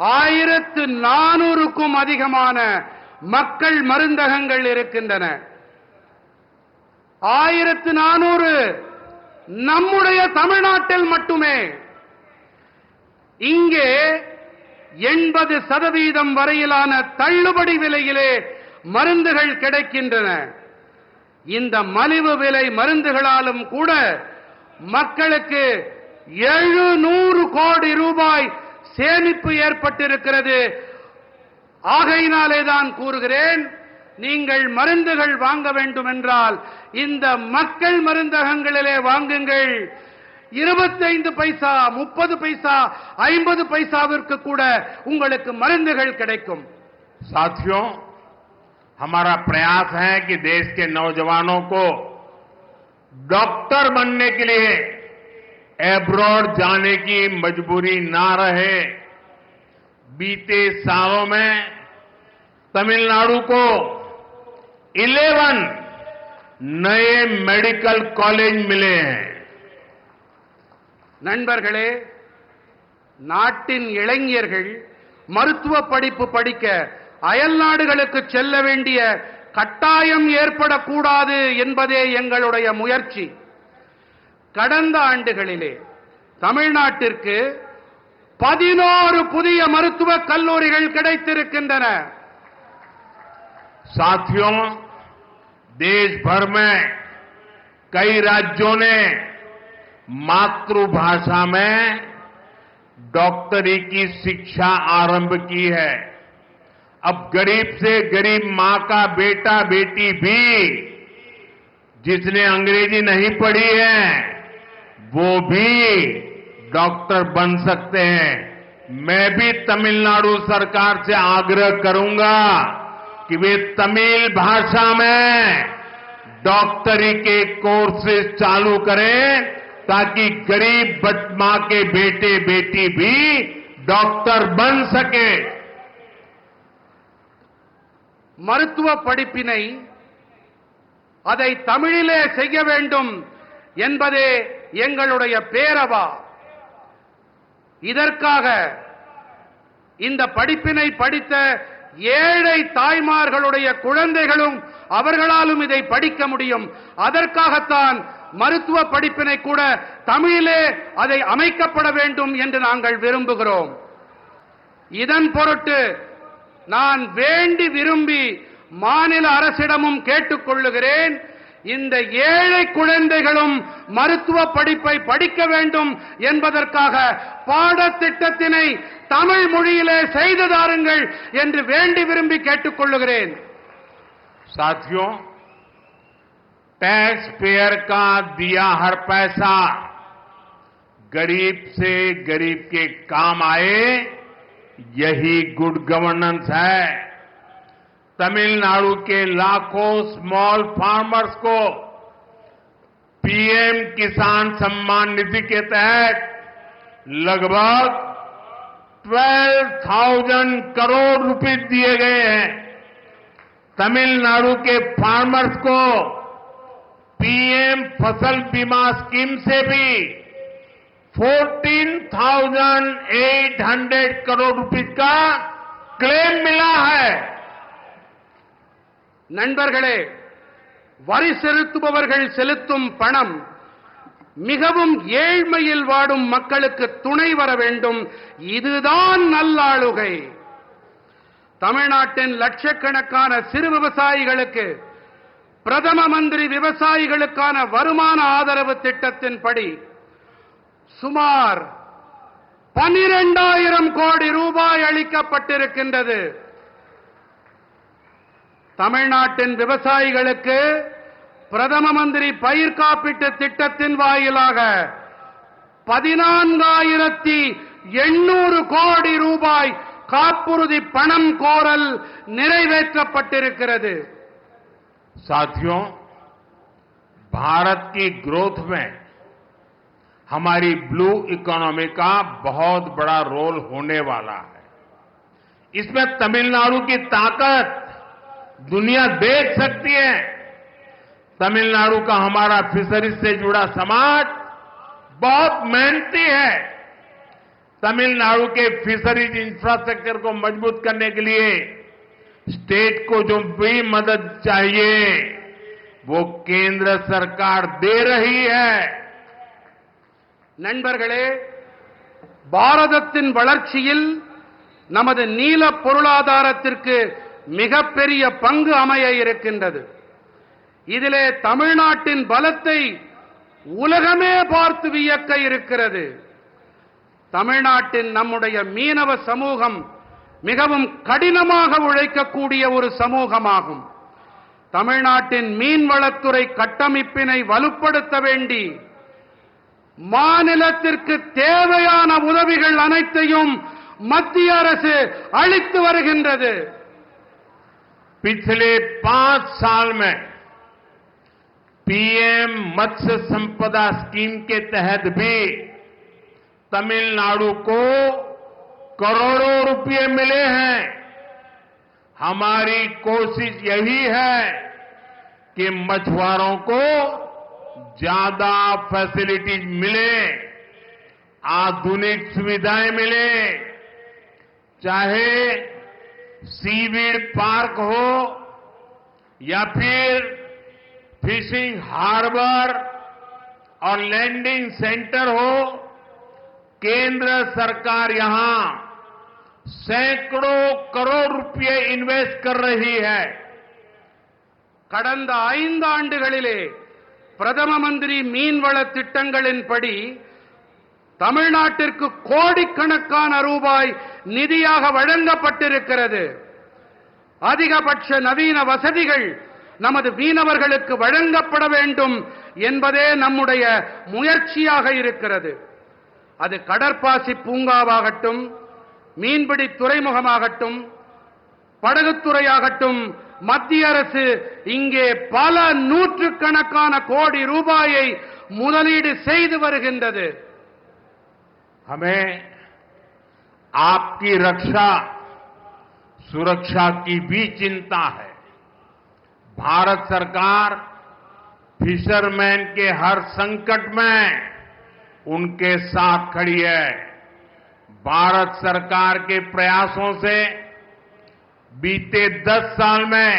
1400க்கும் அதிகமான மக்கள் மருந்தகங்கள் இருக்கின்றன. 1400 நம்முடைய தமிழ்நாட்டில் மட்டுமே. இங்கே 80% வரையிலான தள்ளுபடி விலையிலே மருந்துகள் கிடைக்கின்றன. இந்த மலிவு விலை மருந்துகளாலும் கூட மக்களுக்கு 700 கோடி ரூபாய் சேமிப்பு ஏற்பட்டிருக்கிறது. ஆகையினாலே தான் கூறுகிறேன், நீங்கள் மருந்துகள் வாங்க வேண்டும் என்றால் இந்த மக்கள் மருந்தகங்களிலே வாங்குங்கள். 25 பைசா, 30 பைசா, 50 பைசாவிற்கு கூட உங்களுக்கு மருந்துகள் கிடைக்கும். साथियों, हमारा प्रयास है कि देश के नौजवानों को डॉक्टर बनने के लिए एब्रॉड जाने की मजबूरी ना रहे। बीते सालों में तमिलनाडु को 11 नए मेडिकल कॉलेज मिले हैं. நண்பர்களே, நாட்டின் இளைஞர்கள் மருத்துவ படிப்பு படிக்க அயல் நாடுகளுக்கு செல்ல வேண்டிய கட்டாயம் ஏற்படக்கூடாது என்பதே எங்களுடைய முயற்சி. கடந்த ஆண்டுகளிலே தமிழ்நாட்டிற்கு 11 புதிய மருத்துவக் கல்லூரிகள் கிடைத்திருக்கின்றன. साथियों, देश भर में कई राज्यों ने मातृभाषा में डॉक्टरी की शिक्षा आरंभ की है. अब गरीब से गरीब मां का बेटा बेटी भी जिसने अंग्रेजी नहीं पढ़ी है वो भी डॉक्टर बन सकते हैं. मैं भी तमिलनाडु सरकार से आग्रह करूंगा कि वे तमिल भाषा में डॉक्टरी के कोर्सेज चालू करें ताकि गरीब मां के बेटे बेटी भी डॉक्टर बन सके. மருத்துவ படிப்பினை அதை தமிழிலே செய்ய வேண்டும் என்பதே எங்களுடைய பேரவா. இதற்காக இந்த படிப்பினை படித்த ஏழை தாய்மார்களுடைய குழந்தைகளும் அவர்களாலும் இதை படிக்க முடியும். அதற்காகத்தான் மருத்துவ படிப்பினை கூட தமிழிலே அதை அமைக்கப்பட வேண்டும் என்று நாங்கள் விரும்புகிறோம். இதன் பொருட்டு நான் வேண்டி விரும்பி மாநில அரசிடமும் கேட்டுக்கொள்ளுகிறேன், இந்த ஏழை குழந்தைகளும் மருத்துவ படிப்பை படிக்க வேண்டும் என்பதற்காக பாடத்திட்டத்தினை தமிழ் மொழியிலே செய்து தாருங்கள் என்று வேண்டி விரும்பி கேட்டுக்கொள்ளுகிறேன். साथियों, टैक्स पेयर का दिया हर पैसा गरीब से गरीब के काम आए, यही गुड गवर्नेंस है. तमिलनाडु के लाखों स्मॉल फार्मर्स को पीएम किसान सम्मान निधि के तहत लगभग 12,000 करोड़ रुपए दिए गए हैं. तमिलनाडु के फार्मर्स को पीएम फसल बीमा स्कीम से भी 14,800 करोड़ रुपए का क्लेम मिला है. நண்பர்களே, வரி செலுத்துபவர்கள் செலுத்தும் பணம் மிகவும் ஏழ்மையில் வாடும் மக்களுக்கு துணை வர வேண்டும். இதுதான் நல்லாளுகை. தமிழ்நாட்டின் லட்சக்கணக்கான சிறு விவசாயிகளுக்கு பிரதம மந்திரி விவசாயிகளுக்கான வருமான ஆதரவு திட்டத்தின்படி சுமார் 12,000 கோடி ரூபாய் அளிக்கப்பட்டிருக்கின்றது. தமிழ்நாட்டின் விவசாயிகளுக்கு பிரதம மந்திரி பயிர் காப்பீட்டு திட்டத்தின் வாயிலாக 14,800 கோடி ரூபாய் காப்புறுதி பணம் கோரல் நிறைவேற்றப்பட்டிருக்கிறது. साथियों, भारत की ग्रोथ में हमारी ब्लू इकोनॉमी का बहुत बड़ा रोल होने वाला है. इसमें तमिलनाडु की ताकत दुनिया देख सकती है. तमिलनाडु का हमारा फिशरीज से जुड़ा समाज बहुत मेहनती है. तमिलनाडु के फिशरीज इंफ्रास्ट्रक्चर को मजबूत करने के लिए स्टेट को जो भी मदद चाहिए वो केंद्र सरकार दे रही है. நண்பர்களே, பாரதத்தின் வளர்ச்சியில் நமது நீல பொருளாதாரத்திற்கு மிகப்பெரிய பங்கு அமைய இருக்கின்றது. இதிலே தமிழ்நாட்டின் பலத்தை உலகமே பார்த்து வியக்க இருக்கிறது. தமிழ்நாட்டின் நம்முடைய மீனவ சமூகம் மிகவும் கடினமாக உழைக்கக்கூடிய ஒரு சமூகமாகும். தமிழ்நாட்டின் மீன்வளத்துறை கட்டமைப்பினை வலுப்படுத்த வேண்டி மாநிலத்திற்கு தேவையான உதவிகள் அனைத்தையும் மத்திய அரசு அளித்து வருகின்றது. पिछले 5 साल में पीएम मत्स्य संपदा स्कीम के तहत भी तमिलनाडु को करोड़ों रुपए मिले हैं. हमारी कोशिश यही है कि मछुआरों को ज्यादा फैसिलिटीज मिले, आधुनिक सुविधाएं मिले, चाहे सीवीड पार्क हो या फिर फिशिंग हार्बर और लैंडिंग सेंटर हो. केंद्र सरकार यहां सैकड़ों करोड़ रुपए इन्वेस्ट कर रही है. கடந்த 5 ஆண்டுகளிலே பிரதம மந்திரி மீன்வள திட்டங்களின்படி தமிழ்நாட்டிற்கு கோடிக்கணக்கான ரூபாய் நிதியாக வழங்கப்பட்டிருக்கிறது. அதிகபட்ச நவீன வசதிகள் நமது மீனவர்களுக்கு வழங்கப்பட வேண்டும் என்பதே நம்முடைய முயற்சியாக இருக்கிறது. அது கடற்பாசி பூங்காவாகட்டும், மீன்பிடி துறைமுகமாகட்டும், படகுத்துறையாகட்டும், மத்திய அரசு இங்கே பல நூற்றுக்கணக்கான கோடி ரூபாயை முதலீடு செய்து வருகின்றது. हमें आपकी रक्षा सुरक्षा की भी चिंता है. भारत सरकार फिशरमैन के हर संकट में उनके साथ खड़ी है. भारत सरकार के प्रयासों से बीते 10 साल में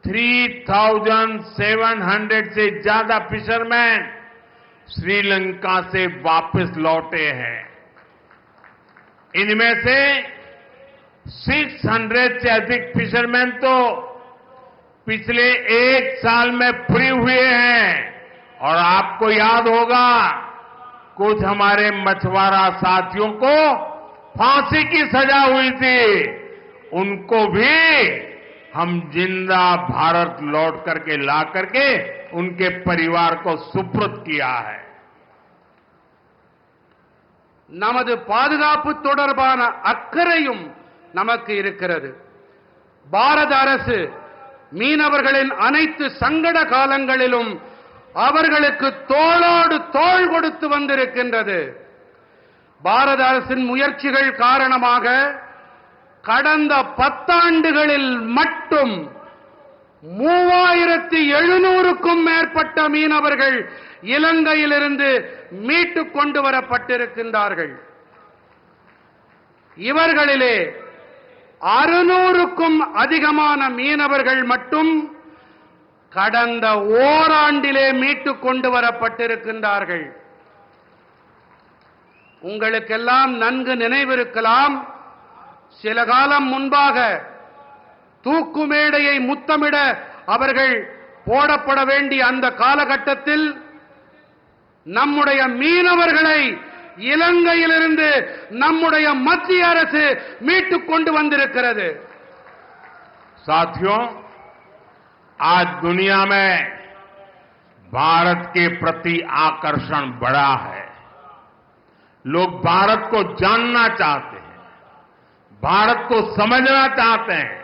3,700 से ज्यादा फिशरमैन श्रीलंका से वापस लौटे हैं. इनमें से 600 से अधिक फिशरमैन तो पिछले 1 साल में फ्री हुए हैं. और आपको याद होगा, कुछ हमारे मछुआरा साथियों को फांसी की सजा हुई थी. उनको भी हम जिंदा भारत लौट करके ला करके उनके परिवार को सुपुर्द किया है. நமது பாதுகாப்பு தொடர்பான அக்கறையும் நமக்கு இருக்கிறது. பாரத அரசு மீனவர்களின் அனைத்து சங்கட காலங்களிலும் அவர்களுக்கு தோளோடு தோள் கொடுத்து வந்திருக்கின்றது. பாரத அரசின் முயற்சிகள் காரணமாக கடந்த 10 ஆண்டுகளில் மட்டும் 3,700க்கும் மேற்பட்ட மீனவர்கள் இலங்கையிலிருந்து மீட்டுக் கொண்டு வரப்பட்டிருக்கின்றார்கள். இவர்களிலே 600க்கும் அதிகமான மீனவர்கள் மட்டும் கடந்த ஓராண்டிலே மீட்டுக் கொண்டு வரப்பட்டிருக்கின்றார்கள். உங்களுக்கெல்லாம் நன்கு நினைவிருக்கலாம், சில காலம் முன்பாக தூக்கு மேடையை முத்தமிட அவர்கள் போடப்பட வேண்டிய அந்த காலகட்டத்தில் நம்முடைய மீனவர்களை இலங்கையிலிருந்து நம்முடைய மத்திய அரசு மீட்டுக் கொண்டு வந்திருக்கிறது. साथियों, आज दुनिया में भारत के प्रति आकर्षण बढ़ा है। लोग भारत को जानना चाहते हैं, भारत को समझना चाहते हैं।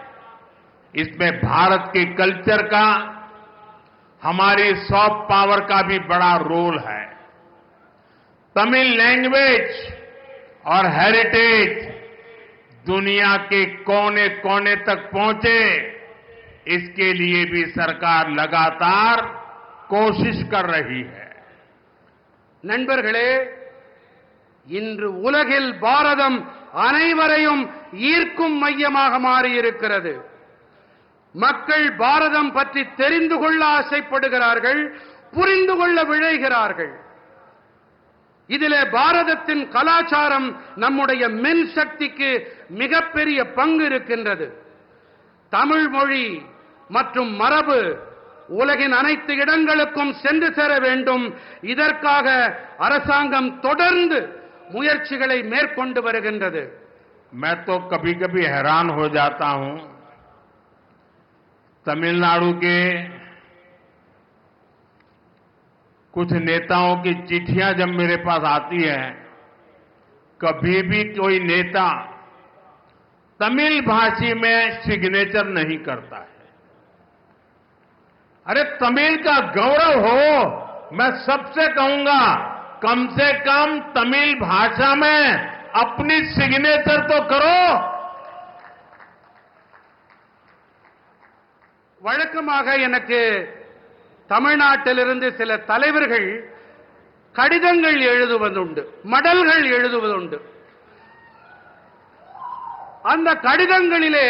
इसमें भारत के कल्चर का, हमारी सॉफ्ट पावर का भी बड़ा रोल है। तमिल लैंग्वेज और हेरिटेज दुनिया के कोने कोने तक पहुंचे, इसके लिए भी सरकार लगातार कोशिश कर रही है। நண்பர்களே, இன்று உலகில் பாரதம் அனைவரையும் ஈர்க்கும் மையமாக மாறியிருக்கிறது. மக்கள் பாரதம் பற்றி தெரிந்து கொள்ள ஆசைப்படுகிறார்கள், புரிந்து கொள்ள விழைகிறார்கள். இதிலே பாரதத்தின் கலாச்சாரம், நம்முடைய மென் சக்திக்கு மிகப்பெரிய பங்கு இருக்கின்றது. தமிழ் மொழி மற்றும் மரபு உலகின் அனைத்து இடங்களுக்கும் சென்று சேர வேண்டும். இதற்காக அரசாங்கம் தொடர்ந்து முயற்சிகளை மேற்கொண்டு வருகின்றது. मैं तो कभी कभी हैरान हो जाता हूं, तमिलनाडु के कुछ नेताओं की चिट्ठियां जब मेरे पास आती है, कभी भी कोई नेता तमिल भाषी में सिग्नेचर नहीं करता है। अरे तमिल का गौरव हो, मैं सबसे कहूंगा कम से कम तमिल भाषा में अपनी सिग्नेचर तो करो। வழக்கமாக எனக்கு தமிழ்நாட்டிலிருந்து சில தலைவர்கள் கடிதங்கள் எழுதுவதுண்டு, மடல்கள் எழுதுவதுண்டு. அந்த கடிதங்களிலே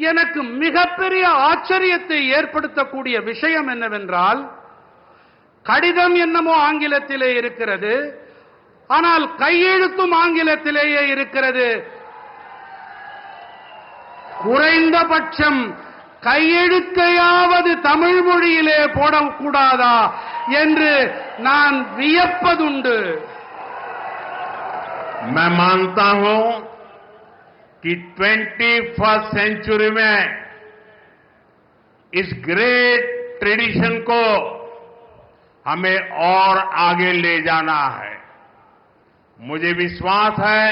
எனக்கு மிகப்பெரிய ஆச்சரியத்தை ஏற்படுத்தக்கூடிய விஷயம் என்னவென்றால், கடிதம் என்னமோ ஆங்கிலத்திலே இருக்கிறது, ஆனால் கையெழுத்தும் ஆங்கிலத்திலேயே இருக்கிறது. குறைந்தபட்சம் கையெழுத்தையாவது தமிழ் மொழியிலே போடக்கூடாதா என்று நான் வியப்பதுண்டு. मैं मानता हूं कि 21st सेंचुरी में इस ग्रेट ट्रेडिशन को हमें और आगे ले जाना है। मुझे विश्वास है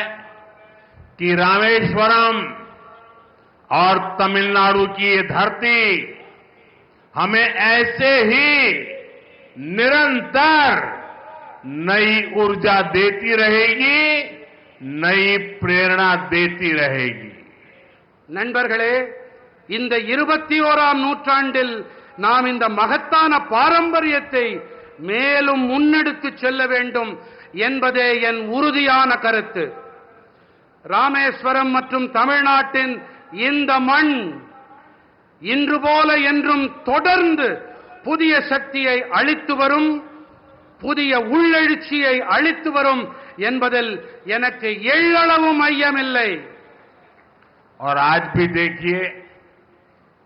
कि रामेश्वरम और तमिलनाडु की ये धरती हमें ऐसे ही निरंतर नई ऊर्जा देती रहेगी, नई प्रेरणा देती रहेगी. நண்பர்களே, இந்த 21ஆம் நூற்றாண்டில் நாம் இந்த மகத்தான பாரம்பரியத்தை மேலும் முன்னெடுத்து செல்ல வேண்டும் என்பதே என் உறுதியான கருத்து. ராமேஸ்வரம் மற்றும் தமிழ்நாட்டின் இந்த மண் இன்று போல என்றும் தொடர்ந்து புதிய சக்தியை அளித்து வரும், புதிய உள்ளெழுச்சியை அளித்து வரும் என்பதில் எனக்கு எள்ளளவும் ஐயமில்லை. और आज भी देखिए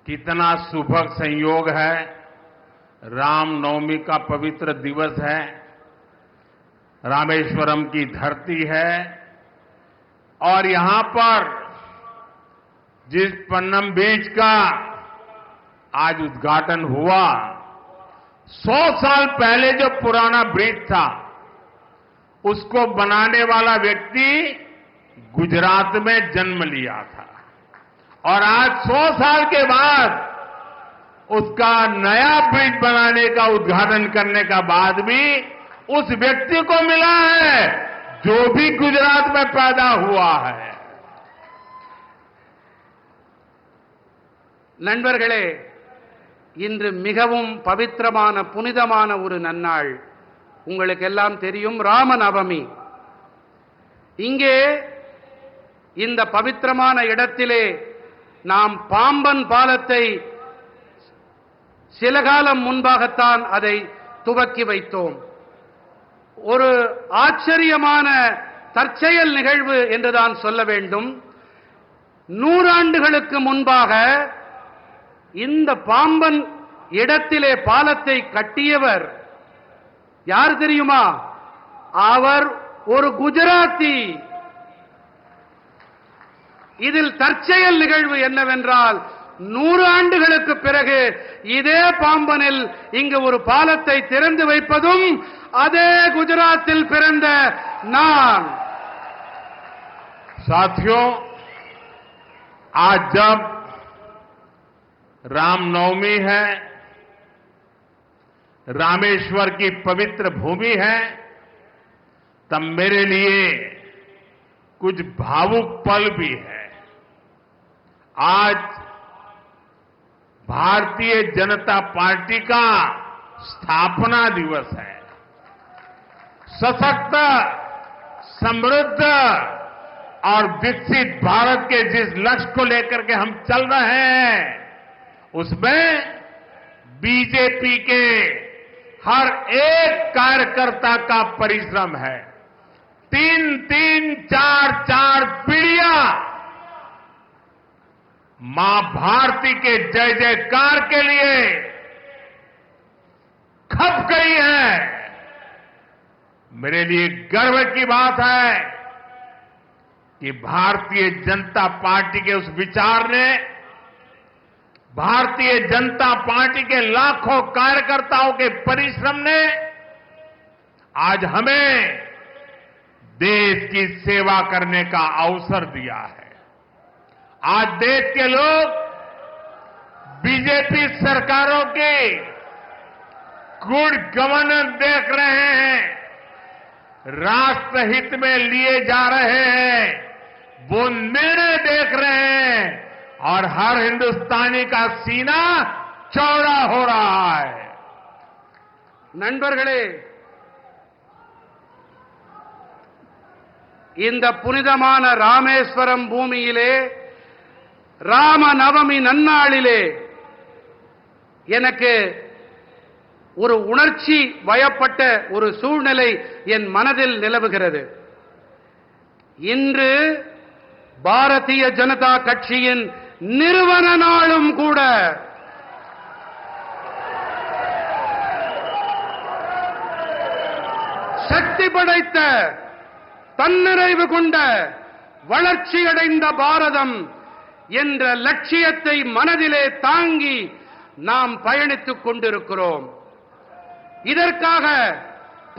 कितना सुभग संयोग है, रामनवमी का पवित्र दिवस है, रामेश्वरम की धरती है, और यहां पर जिस पन्नम बीच का आज उद्घाटन हुआ, 100 साल पहले जो पुराना ब्रिज था उसको बनाने वाला व्यक्ति गुजरात में जन्म लिया था, और आज 100 साल के बाद उसका नया ब्रिज बनाने का उद्घाटन करने का बाद भी उस व्यक्ति को मिला है जो भी गुजरात में पैदा हुआ है. நண்பர்களே, இன்று மிகவும் பவித்திரமான புனிதமான ஒரு நன்னாள். உங்களுக்கு எல்லாம் தெரியும், ராமநவமி. இங்கே இந்த பவித்திரமான இடத்திலே நாம் பாம்பன் பாலத்தை சில காலம் முன்பாகத்தான் அதை துவக்கி வைத்தோம். ஒரு ஆச்சரியமான தற்செயல் நிகழ்வு என்றுதான் சொல்ல வேண்டும். 100 ஆண்டுகளுக்கு முன்பாக இந்த பாம்பன் இடத்திலே பாலத்தை கட்டியவர் யார் தெரியுமா? அவர் ஒரு குஜராத்தி. இதில் தற்செயல் நிகழ்வு என்னவென்றால், 100 ஆண்டுகளுக்கு பிறகு இதே பாம்பனில் இங்கு ஒரு பாலத்தை திறந்து வைப்பதும் அதே குஜராத்தில் பிறந்த நான். साथियों, आज जब रामनवमी है, रामेश्वर की पवित्र भूमि है, तब मेरे लिए कुछ भावुक पल भी है. आज भारतीय जनता पार्टी का स्थापना दिवस है. सशक्त, समृद्ध और विकसित भारत के जिस लक्ष्य को लेकर के हम चल रहे हैं, उसमें बीजेपी के हर एक कार्यकर्ता का परिश्रम है. 3-3, 4-4 पीढ़ियां मां भारती के जय जयकार के लिए खप गई है. मेरे लिए गर्व की बात है कि भारतीय जनता पार्टी के उस विचार ने, भारतीय जनता पार्टी के लाखों कार्यकर्ताओं के परिश्रम ने आज हमें देश की सेवा करने का अवसर दिया है. आज देश के लोग बीजेपी सरकारों की गुड गवर्नेंस देख रहे हैं, राष्ट्रहित में लिए जा रहे हैं, वो निर्णय देख रहे हैं और हर हिंदुस्तानी का सीना चौड़ा हो रहा है. நண்பர்களே, இந்த புனிதமான ராமேஸ்வரம் பூமியிலே ராம நவமி நன்னாளிலே எனக்கு ஒரு உணர்ச்சி வயப்பட்ட ஒரு சூழ்நிலை என் மனதில் நிலவுகிறது. இன்று பாரதிய ஜனதா கட்சியின் நிறுவன நாளும் கூட. சக்தி படைத்த, தன்னிறைவு கொண்ட, வளர்ச்சியடைந்த பாரதம் என்ற லட்சியத்தை மனதிலே தாங்கி நாம் பயணித்துக் கொண்டிருக்கிறோம். இதற்காக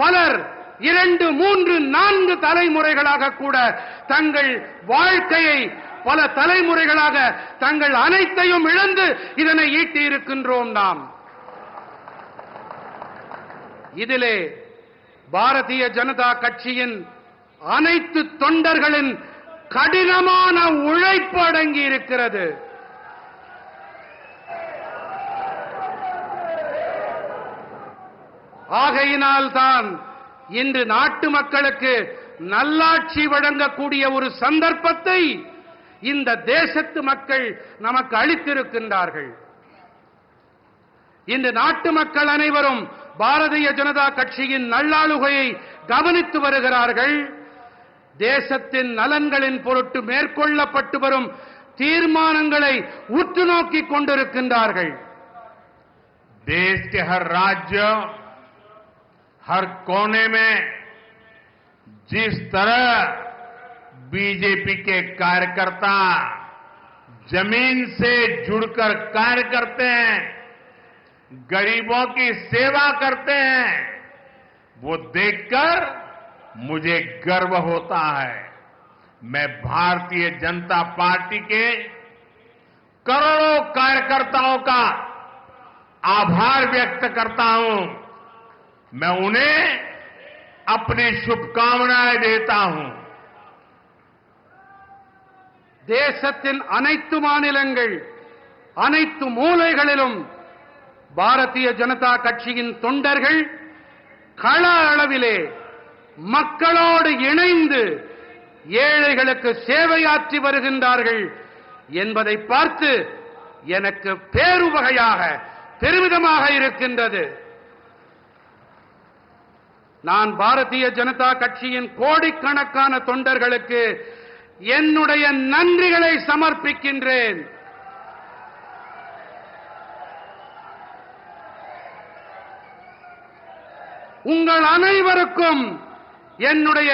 பலர் 2, 3, 4 தலைமுறைகளாக கூட தங்கள் வாழ்க்கையை, பல தலைமுறைகளாக தங்கள் அனைத்தையும் இழந்து இதனை ஈட்டி இருக்கின்றோம். நாம் இதிலே பாரதிய ஜனதா கட்சியின் அனைத்து தொண்டர்களின் கடினமான உழைப்பு அடங்கி இருக்கிறது. ஆகையினால்தான் இன்று நாட்டு மக்களுக்கு நல்லாட்சி வழங்கக்கூடிய ஒரு சந்தர்ப்பத்தை இந்த தேசத்து மக்கள் நமக்கு அளித்திருக்கின்றார்கள். இன்று நாட்டு மக்கள் அனைவரும் பாரதிய ஜனதா கட்சியின் நல்லாளுகையை கவனித்து வருகிறார்கள். தேசத்தின் நலன்களின் பொருட்டு மேற்கொள்ளப்பட்டு வரும் தீர்மானங்களை உற்று நோக்கிக் கொண்டிருக்கின்றார்கள். देश के हर राज्य, हर कोने में जिस तरह बीजेपी के कार्यकर्ता जमीन से जुड़कर कार्य करते हैं, गरीबों की सेवा करते हैं, वो देखकर मुझे गर्व होता है. मैं भारतीय जनता पार्टी के करोड़ों कार्यकर्ताओं का आभार व्यक्त करता हूं. मैं उन्हें अपनी शुभकामनाएं देता हूं. தேசத்தின் அனைத்து மாநிலங்கள், அனைத்து மூலைகளிலும் பாரதிய ஜனதா கட்சியின் தொண்டர்கள் கள அளவிலே மக்களோடு இணைந்து ஏழைகளுக்கு சேவையாற்றி வருகின்றார்கள் என்பதை பார்த்து எனக்கு பேருவகையாக, பெருமிதமாக இருக்கின்றது. நான் பாரதிய ஜனதா கட்சியின் கோடிக்கணக்கான தொண்டர்களுக்கு என்னுடைய நன்றிகளை சமர்ப்பிக்கின்றேன். உங்கள் அனைவருக்கும் என்னுடைய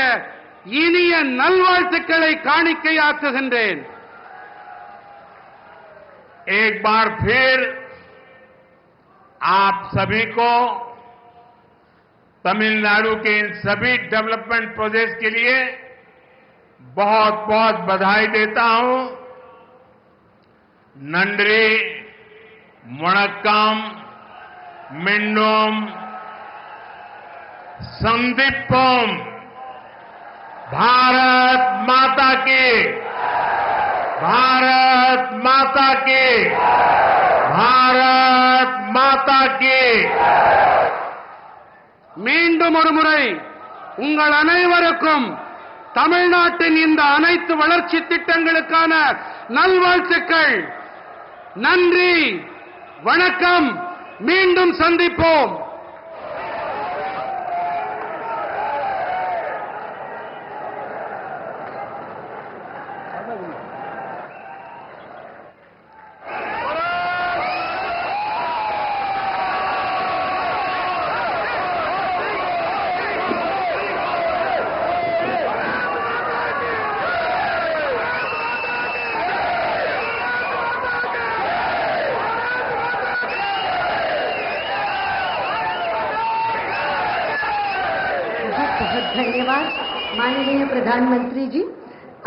இனிய நல்வாழ்த்துக்களை காணிக்கையாக்குகின்றேன். एक बार फिर आप सभी को तमिलनाडु के इन सभी डेवलपमेंट प्रोजेक्ट्स के लिए बहुत बहुत बधाई देता हूं। नंद्री, वणक्कम, मिंडोम, संदीपम, भारत माता की, भारत माता की, भारत माता की। மீண்டும் ஒரு முறை உங்கள் அனைவருக்கும் தமிழ்நாட்டின் இந்த அனைத்து வளர்ச்சி திட்டங்களுக்கான நல்வாழ்த்துக்கள். நன்றி, வணக்கம், மீண்டும் சந்திப்போம். बहुत धन्यवाद माननीय प्रधानमंत्री जी।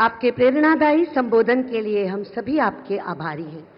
आपके प्रेरणादायी संबोधन के लिए हम सभी आपके आभारी हैं।